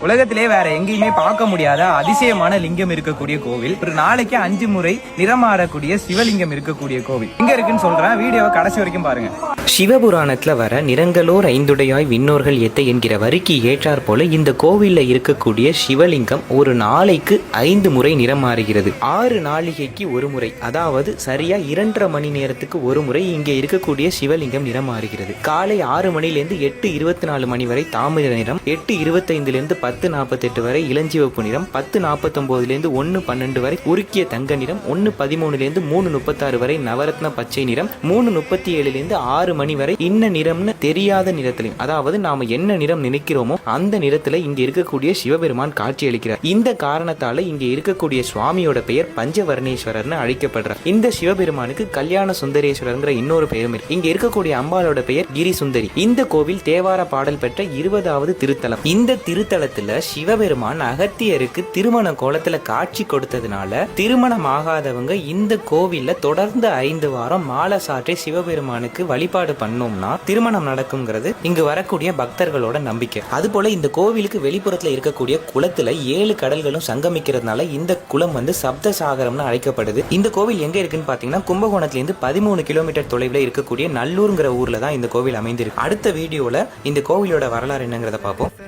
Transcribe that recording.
உலகத்திலே வேற எங்கேயுமே பார்க்க முடியாத அதிசயமான லிங்கம் இருக்கக்கூடிய கோவில். ஒரு நாளைக்கு 5 முறை நிறம் மாறக்கூடிய சிவலிங்கம் இருக்கக்கூடிய கோவில் எங்க இருக்குன்னு சொல்றேன். வீடியோவை கடைசி வரைக்கும் பாருங்க. சிவபுராணத்துல வர நிறங்களோர் ஐந்துடையாய் விண்ணோர்கள் எத்த என்கிற வரிக்கு ஏற்றாற் போல இந்த கோவில்ல இருக்கக்கூடிய சிவலிங்கம் ஒரு நாளைக்கு 5 முறை நிறம் மாறுகிறது. 6 நாளிகைக்கு ஒரு முறை, அதாவது சரியா 2.5 மணி நேரத்துக்கு ஒரு முறை இங்கே இருக்கக்கூடிய சிவலிங்கம் நிறம் மாறுகிறது. காலை 6 மணிலிருந்து 8:24 மணி வரை தாமிர நிறம், 8:25 10:48 வரை இளஞ்சிவப்பு நிறம், 10:49 1:12 வரை உருக்கிய தங்க நிறம், 1:13 3:36 வரை நவரத்ன பச்சை நிறம், 3:37 6 மணி வரை இன்ன நிறம்னு தெரியாத நிறத்திலையும், அதாவது நாம என்ன நிறம் நினைக்கிறோமோ அந்த நிறத்துல இங்க இருக்கக்கூடிய சிவபெருமான் காட்சி அளிக்கிறார். இந்த காரணத்தால இங்க இருக்கக்கூடிய சுவாமியோட பெயர் பஞ்சவர்ணேஸ்வரர்னு அழைக்கப்படுறார். இந்த சிவபெருமானுக்கு கல்யாண சுந்தரேஸ்வரர்ங்கிற இன்னொரு பெயரும் இருக்கு. இங்க இருக்கக்கூடிய அம்பாளோட பெயர் கிரி சுந்தரி. இந்த கோவில் தேவார பாடல் பெற்ற 20வது திருத்தலம். இந்த திருத்தலத்துல சிவபெருமான் அகத்தியருக்கு திருமண கோலத்துல காட்சி கொடுத்ததுனால திருமணம் ஆகாதவங்க இந்த கோவில்ல தொடர்ந்து 5 வாரம் மாலை சாற்றி சிவபெருமானுக்கு வழிபாடு பண்ணோம்னா திருமணம் நடக்கும்ங்கிறது இங்கு வரக்கூடிய பக்தர்களோட நம்பிக்கை. அதுபோல இந்த கோவிலுக்கு வெளிப்புறத்துல இருக்கக்கூடிய குளத்துல 7 கடல்களும் சங்கமிக்கிறதுனால இந்த குளம் சப்த சாகரம்னு அழைக்கப்படுது. இந்த கோவில் எங்க இருக்குன்னு பாத்தீங்கன்னா கும்பகோணத்துல இருந்து 13 கிலோமீட்டர் தொலைவில் இருக்கக்கூடிய நல்லூர்ங்கிற ஊர்ல தான் இந்த கோவில் அமைந்திருக்கு. அடுத்த வீடியோல இந்த கோவிலோட வரலாறு என்னங்கிறத பார்ப்போம்.